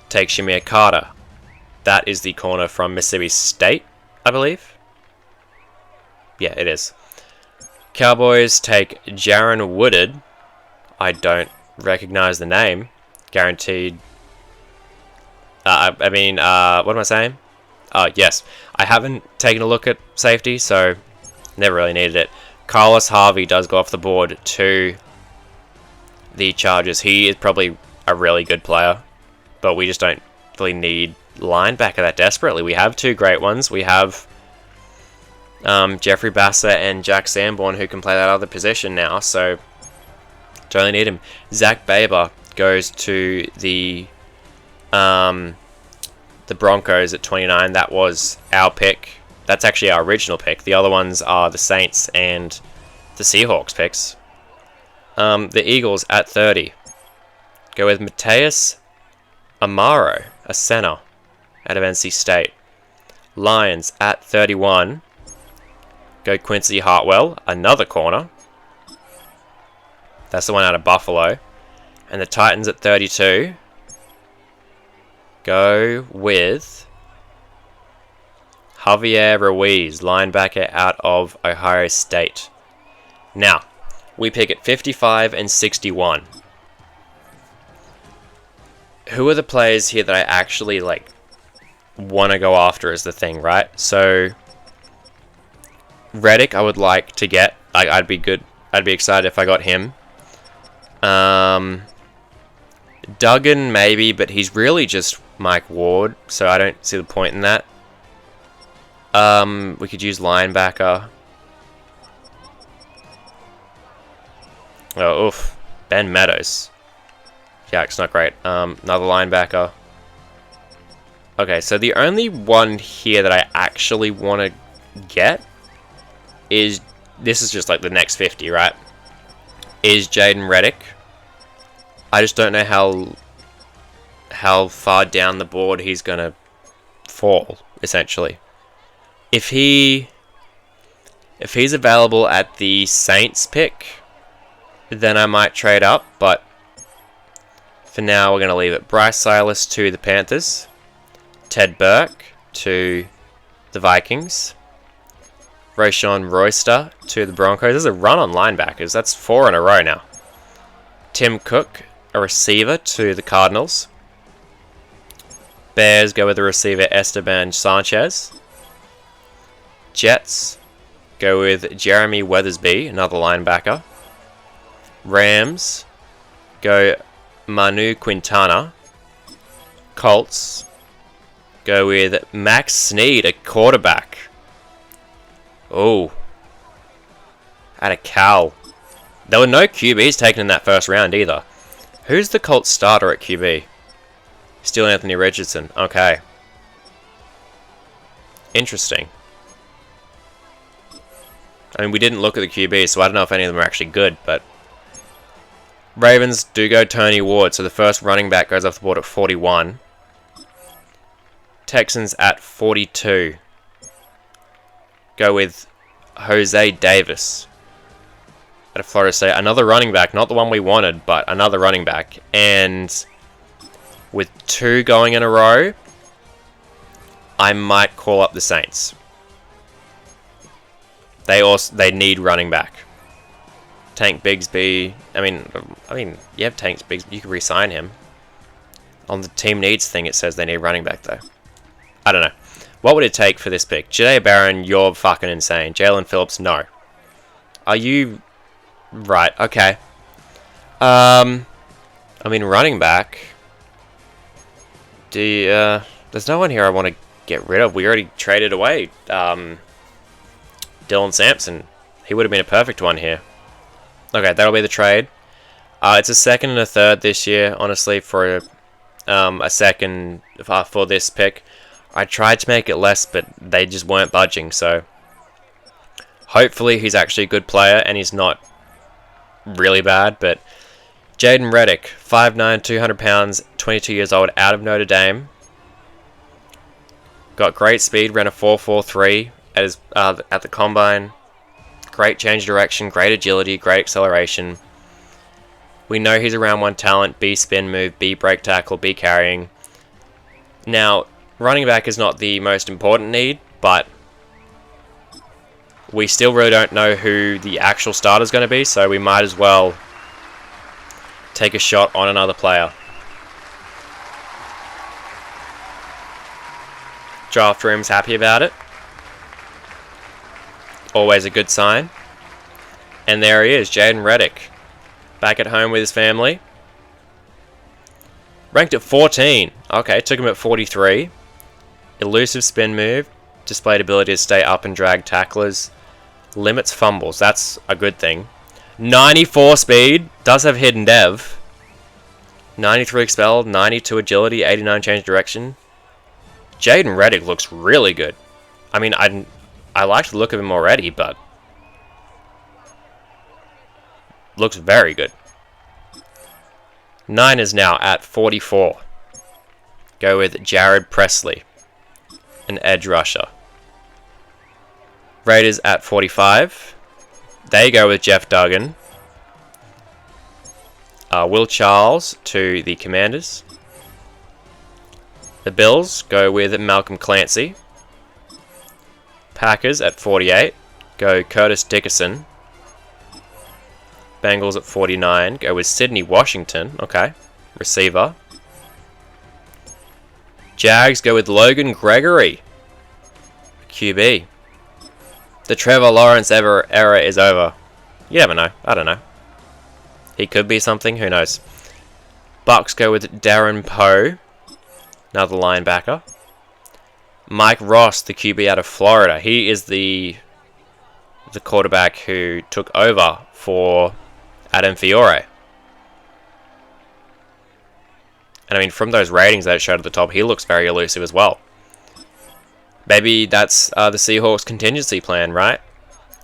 take Shamir Carter. That is the corner from Mississippi State, I believe. Yeah, it is. Cowboys take Jaron Woodard. I don't recognize the name. Guaranteed. What am I saying? Yes. I haven't taken a look at safety, so never really needed it. Carlos Harvey does go off the board to the Chargers. He is probably a really good player, but we just don't really need linebacker that desperately. We have two great ones. We have Jeffrey Bassett and Jack Sanborn, who can play that other position now, so don't really need him. Zach Baber goes to the Broncos at 29. That was our pick. That's actually our original pick. The other ones are the Saints and the Seahawks picks. The Eagles at 30 go with Mateus Amaro, a center out of NC State. Lions at 31 go Quincy Hartwell, another corner. That's the one out of Buffalo. And the Titans at 32 go with Javier Ruiz, linebacker out of Ohio State. Now, we pick at 55 and 61. Who are the players here that I actually want to go after is the thing, right? So Reddick I would like to get. I'd be excited if I got him. Duggan maybe, but he's really just Mike Ward, so I don't see the point in that. We could use linebacker. Oh, oof. Ben Meadows. Yeah, it's not great. Another linebacker. Okay, so the only one here that I actually want to get is... This is just like the next 50, right? Is Jaden Reddick. I just don't know how far down the board he's going to fall, essentially. If he's available at the Saints pick, then I might trade up, but for now we're going to leave it. Bryce Silas to the Panthers. Ted Burke to the Vikings. Rashawn Royster to the Broncos. There's a run on linebackers. That's 4 in a row now. Tim Cook, a receiver, to the Cardinals. Bears go with the receiver Esteban Sanchez. Jets go with Jeremy Weathersby, another linebacker. Rams go Manu Quintana. Colts go with Max Snead, a quarterback. Oh. At a Cal. There were no QBs taken in that first round either. Who's the Colts starter at QB? Still Anthony Richardson. Okay. Interesting. I mean, we didn't look at the QB, so I don't know if any of them are actually good, but... Ravens do go Tony Ward, so the first running back goes off the board at 41. Texans at 42. Go with Jose Davis out of Florida State. Another running back, not the one we wanted, but another running back. And with 2 going in a row, I might call up the Saints. They need running back. Tank Bigsby. I mean, you have Tank Bigsby. You can re-sign him. On the team needs thing, it says they need running back though. I don't know. What would it take for this pick? Janae Barron, you're fucking insane. Jalen Phillips, no. Are you... Right, okay. I mean, running back... There's no one here I want to get rid of. We already traded away Dylan Sampson. He would have been a perfect one here. Okay, that'll be the trade. It's a second and a third this year, honestly, for a second for this pick. I tried to make it less, but they just weren't budging, so... Hopefully he's actually a good player, and he's not really bad, but... Jaden Reddick, 5'9", 200 pounds, 22 years old, out of Notre Dame. Got great speed, ran a 4.43 at the combine. Great change of direction, great agility, great acceleration. We know he's a round 1 talent, B spin move, B break tackle, B carrying. Now, running back is not the most important need, but we still really don't know who the actual starter is going to be, so we might as well take a shot on another player. Draft room's happy about it. Always a good sign. And there he is, Jaden Reddick. Back at home with his family. Ranked at 14. Okay, took him at 43. Elusive spin move. Displayed ability to stay up and drag tacklers. Limits fumbles. That's a good thing. 94 speed. Does have hidden dev. 93 expelled. 92 agility. 89 change direction. Jaden Reddick looks really good. I mean, I like the look of him already, but looks very good. Niners now at 44. Go with Jared Presley, an edge rusher. Raiders at 45. They go with Jeff Duggan. Will Charles to the Commanders. The Bills go with Malcolm Clancy. Packers at 48. Go Curtis Dickerson. Bengals at 49. Go with Sydney Washington. Okay. Receiver. Jags go with Logan Gregory. QB. The Trevor Lawrence era is over. You never know. I don't know. He could be something. Who knows? Bucks go with Darren Poe. Another linebacker. Mike Ross, the QB out of Florida. He is the quarterback who took over for Adam Fiore. And I mean, from those ratings that it showed at the top, he looks very elusive as well. Maybe that's the Seahawks contingency plan, right?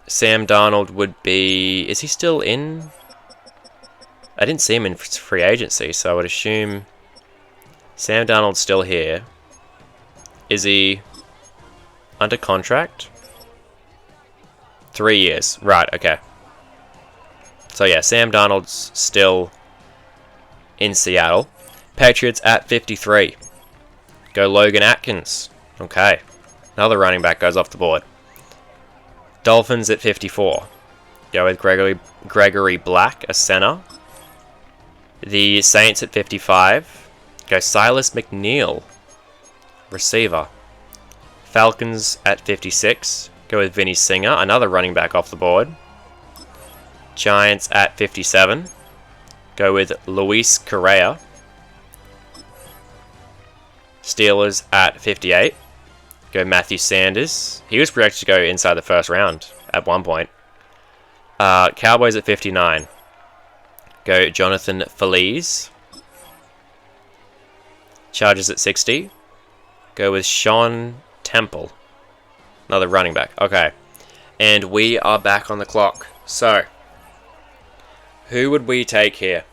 Sam Darnold would be... Is he still in? I didn't see him in free agency, so I would assume Sam Darnold's still here. Is he under contract? 3 years. Right, okay. So yeah, Sam Darnold's still in Seattle. Patriots at 53. Go Logan Atkins. Okay. Another running back goes off the board. Dolphins at 54. Go with Gregory Black, a center. The Saints at 55. Go Silas McNeil, receiver. Falcons at 56. Go with Vinny Singer, another running back off the board. Giants at 57. Go with Luis Correa. Steelers at 58. Go Matthew Sanders. He was projected to go inside the first round at one point. Cowboys at 59. Go Jonathan Feliz. Chargers at 60. Go with Sean Temple. Another running back. Okay. And we are back on the clock. So, who would we take here?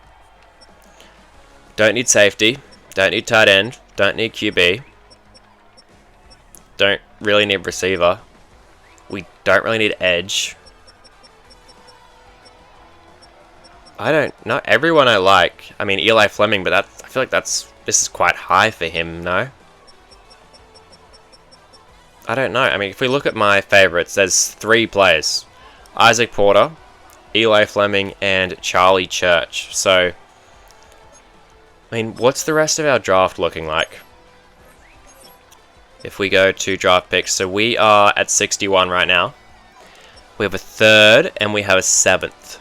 Don't need safety. Don't need tight end. Don't need QB. Don't really need receiver. We don't really need edge. I don't know. Everyone I like. I mean, Eli Fleming, but I feel like this is quite high for him, no? I don't know. I mean, if we look at my favorites, there's 3 players. Isaac Porter, Eli Fleming, and Charlie Church. So, I mean, what's the rest of our draft looking like? If we go to draft picks, so we are at 61 right now. We have a 3rd, and we have a 7th.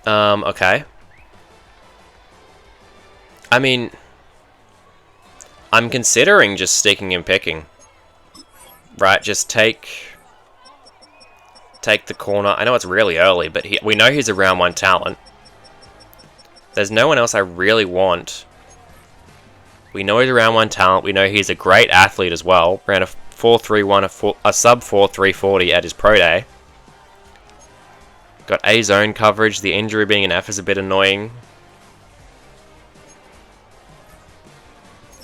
Okay. I mean, I'm considering just sticking and picking. Right, just take the corner. I know it's really early, but we know he's a round 1 talent. There's no one else I really want. We know he's a round 1 talent. We know he's a great athlete as well. Ran a 4.31, a sub 4.340 at his pro day. Got A zone coverage. The injury being an F is a bit annoying.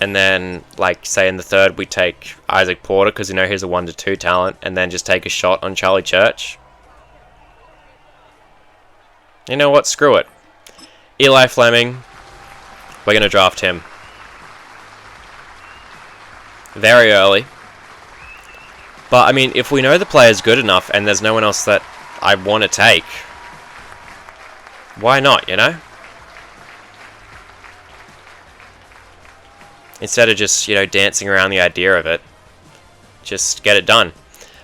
And then, like, say in the third, we take Isaac Porter because, he's a 1 to 2 talent. And then just take a shot on Charlie Church. You know what? Screw it. Eli Fleming. We're going to draft him. Very early. But, I mean, if we know the player's good enough and there's no one else that I want to take, why not, Instead of just, dancing around the idea of it, just get it done.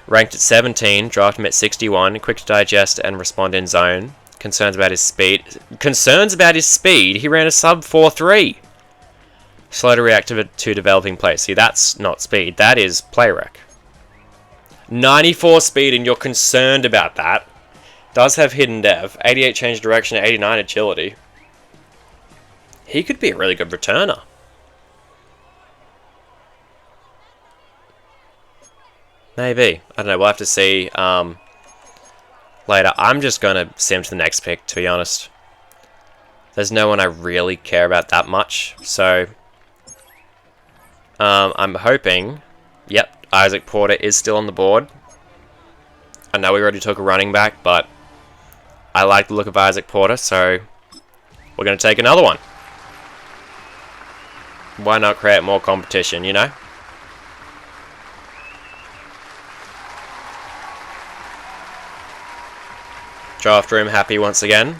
Ranked at 17, draft him at 61, quick to digest and respond in zone. Concerns about his speed. Concerns about his speed? He ran a sub 4.3. Slow to react to developing play. See, that's not speed. That is play rec. 94 speed and you're concerned about that. Does have hidden dev. 88 change direction, 89 agility. He could be a really good returner. Maybe. I don't know. We'll have to see later. I'm just going to sim to the next pick, to be honest. There's no one I really care about that much. So, I'm hoping... Yep, Isaac Porter is still on the board. I know we already took a running back, but I like the look of Isaac Porter, so we're going to take another one. Why not create more competition, Draft room happy once again.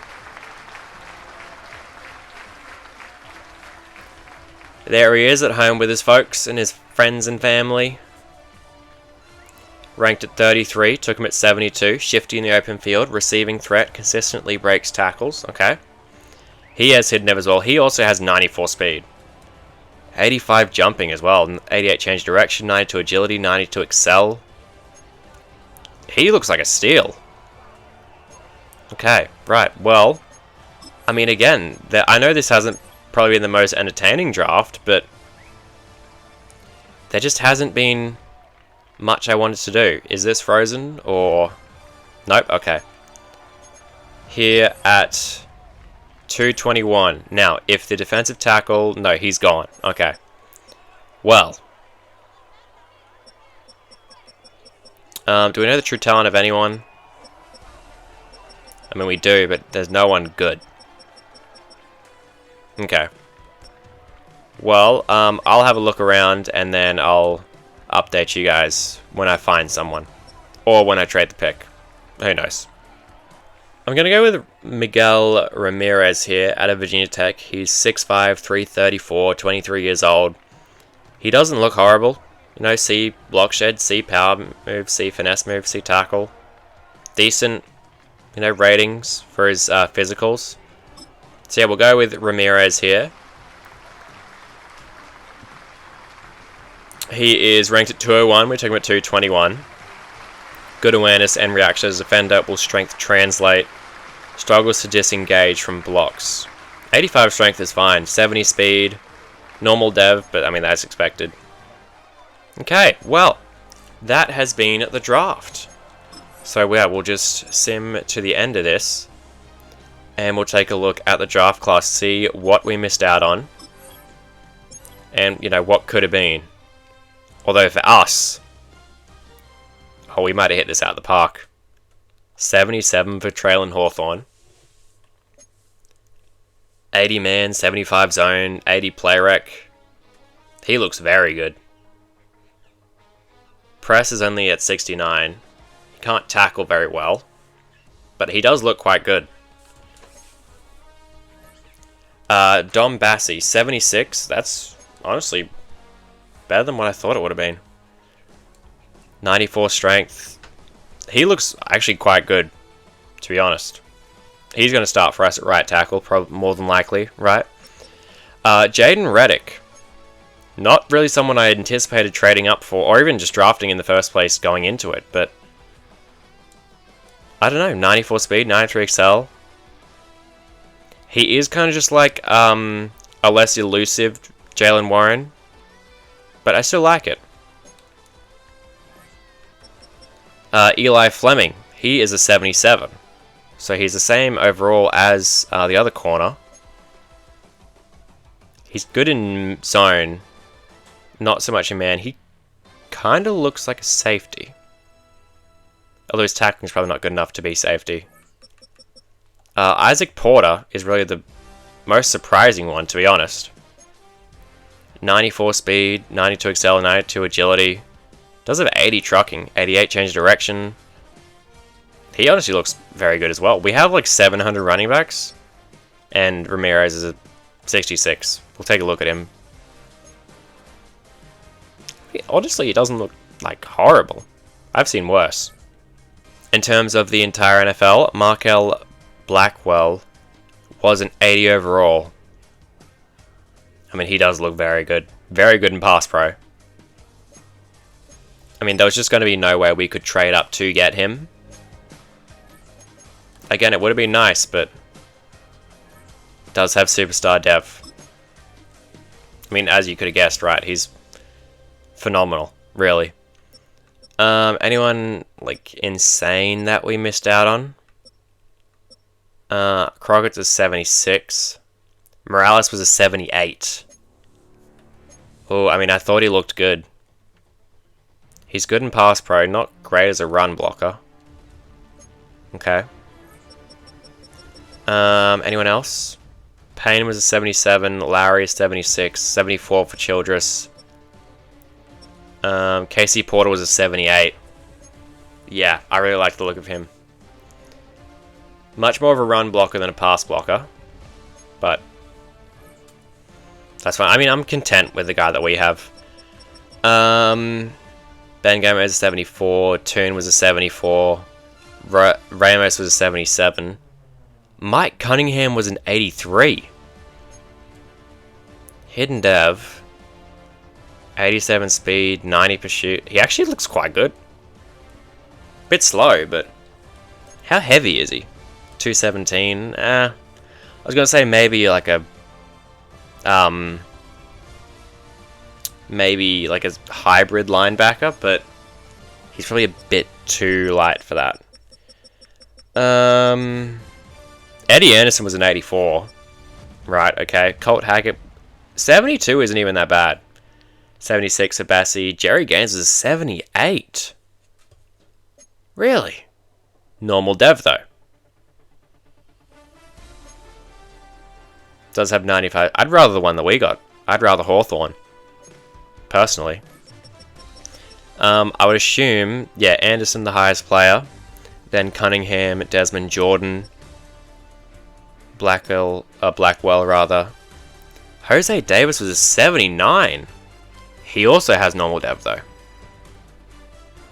There he is at home with his folks and his friends and family. Ranked at 33, took him at 72. Shifty in the open field, receiving threat, consistently breaks tackles. Okay. He has hidden dev as well. He also has 94 speed. 85 jumping as well. 88 change direction, 92 agility, 92 excel. He looks like a steal. Okay, right, well, I mean, again, I know this hasn't probably been the most entertaining draft, but there just hasn't been much I wanted to do. Is this frozen, or... Nope, okay. Here at 221. Now, if the defensive tackle... No, he's gone. Okay. Well. Do we know the true talent of anyone? I mean, we do, but there's no one good. Okay. Well, I'll have a look around, and then I'll update you guys when I find someone. Or when I trade the pick. Who knows. I'm going to go with Miguel Ramirez here out of Virginia Tech. He's 6'5", 334, 23 years old. He doesn't look horrible. C block shed, C power move, C finesse move, C tackle. Decent, ratings for his physicals. So yeah, we'll go with Ramirez here. He is ranked at 201. We took him at 221. Good awareness and reaction as a defender. Will strength translate. Struggles to disengage from blocks. 85 strength is fine. 70 speed. Normal dev, but I mean, that's expected. Okay, well, that has been the draft. So yeah, we'll just sim to the end of this. And we'll take a look at the draft class, see what we missed out on. And, what could have been. Although for us... Oh, we might have hit this out of the park. 77 for Traylon Hawthorne. 80 man, 75 zone, 80 play rec. He looks very good. Press is only at 69. He can't tackle very well. But he does look quite good. Dom Bassi, 76. That's honestly better than what I thought it would have been. 94 strength. He looks actually quite good, to be honest. He's going to start for us at right tackle, probably more than likely, right? Jaden Reddick. Not really someone I had anticipated trading up for, or even just drafting in the first place going into it, but... I don't know, 94 speed, 93 excel. He is kind of just like a less elusive Jalen Warren, but I still like it. Eli Fleming, he is a 77. So he's the same overall as the other corner. He's good in zone. not so much a man. He kind of looks like a safety. Although his tackling is probably not good enough to be safety. Isaac Porter is really the most surprising one, to be honest. 94 speed, 92 excel, 92 agility. Does have 80 trucking, 88 change of direction. He honestly looks very good as well. We have like 700 running backs, and Ramirez is a 66. We'll take a look at him. Honestly, he doesn't look like horrible. I've seen worse. In terms of the entire NFL, Markel Blackwell was an 80 overall. I mean, he does look very good. Very good in pass pro. I mean, there was just going to be no way we could trade up to get him. Again, it would have been nice, but does have superstar depth. I mean, as you could have guessed, right? He's phenomenal, really. Anyone like insane that we missed out on? Crockett's a 76. Morales was a 78. Oh, I mean, I thought he looked good. He's good in pass pro, not great as a run blocker. Okay. Anyone else? Payne was a 77. Lowry is 76. 74 for Childress. Casey Porter was a 78. Yeah, I really like the look of him. Much more of a run blocker than a pass blocker. But that's fine. I mean, I'm content with the guy that we have. Ben Gomez is a 74. Toon was a 74. Ramos was a 77. Mike Cunningham was an 83. Hidden Dev. 87 speed, 90 pursuit. He actually looks quite good. Bit slow, but how heavy is he? 217. I was gonna say maybe like a maybe like a hybrid linebacker, but he's probably a bit too light for that. Eddie Anderson was an 84. Right, okay. Colt Hackett 72 isn't even that bad. 76 Abassi. Jerry Gaines is a 78. Really? Normal dev though. Does have 95. I'd rather the one that we got. I'd rather Hawthorne. Personally. I would assume, yeah, Anderson the highest player. Then Cunningham, Desmond Jordan. Blackwell rather. Jose Davis was a 79. He also has normal dev though.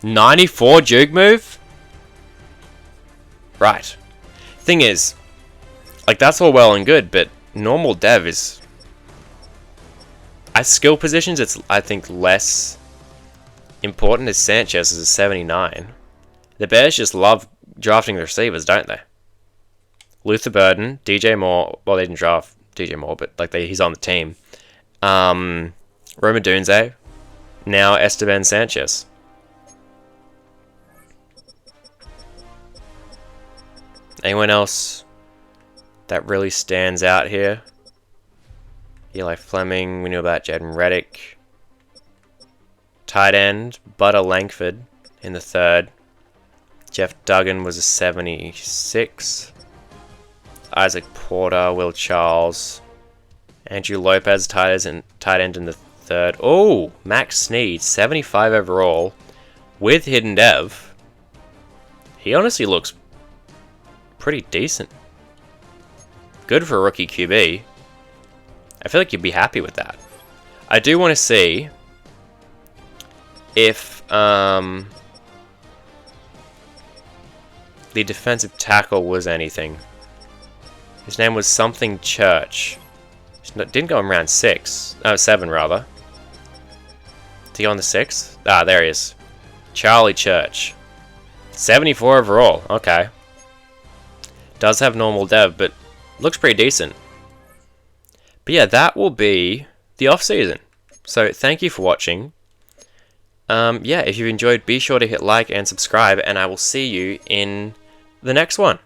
94 juke move? Right. Thing is, like that's all well and good, but normal dev is... At skill positions, it's, I think, less important as Sanchez is a 79. The Bears just love drafting the receivers, don't they? Luther Burden, DJ Moore, well they didn't draft DJ Moore, but like he's on the team. Roma Dunze, now Esteban Sanchez. Anyone else that really stands out here? Eli Fleming, we knew about Jaden Reddick. Tight end, Butter Langford in the third. Jeff Duggan was a 76. Isaac Porter, Will Charles. Andrew Lopez, tight end in the third. Oh, Max Sneed, 75 overall with hidden dev. He honestly looks pretty decent. Good for a rookie QB. I feel like you'd be happy with that. I do want to see if the defensive tackle was anything. His name was something Church. Didn't go in round 6. Oh, 7 rather. Did he go on the 6th? Ah, there he is. Charlie Church. 74 overall. Okay. Does have normal dev, but looks pretty decent. But yeah, that will be the off-season. So thank you for watching. Yeah, if you've enjoyed, be sure to hit like and subscribe, and I will see you in the next one.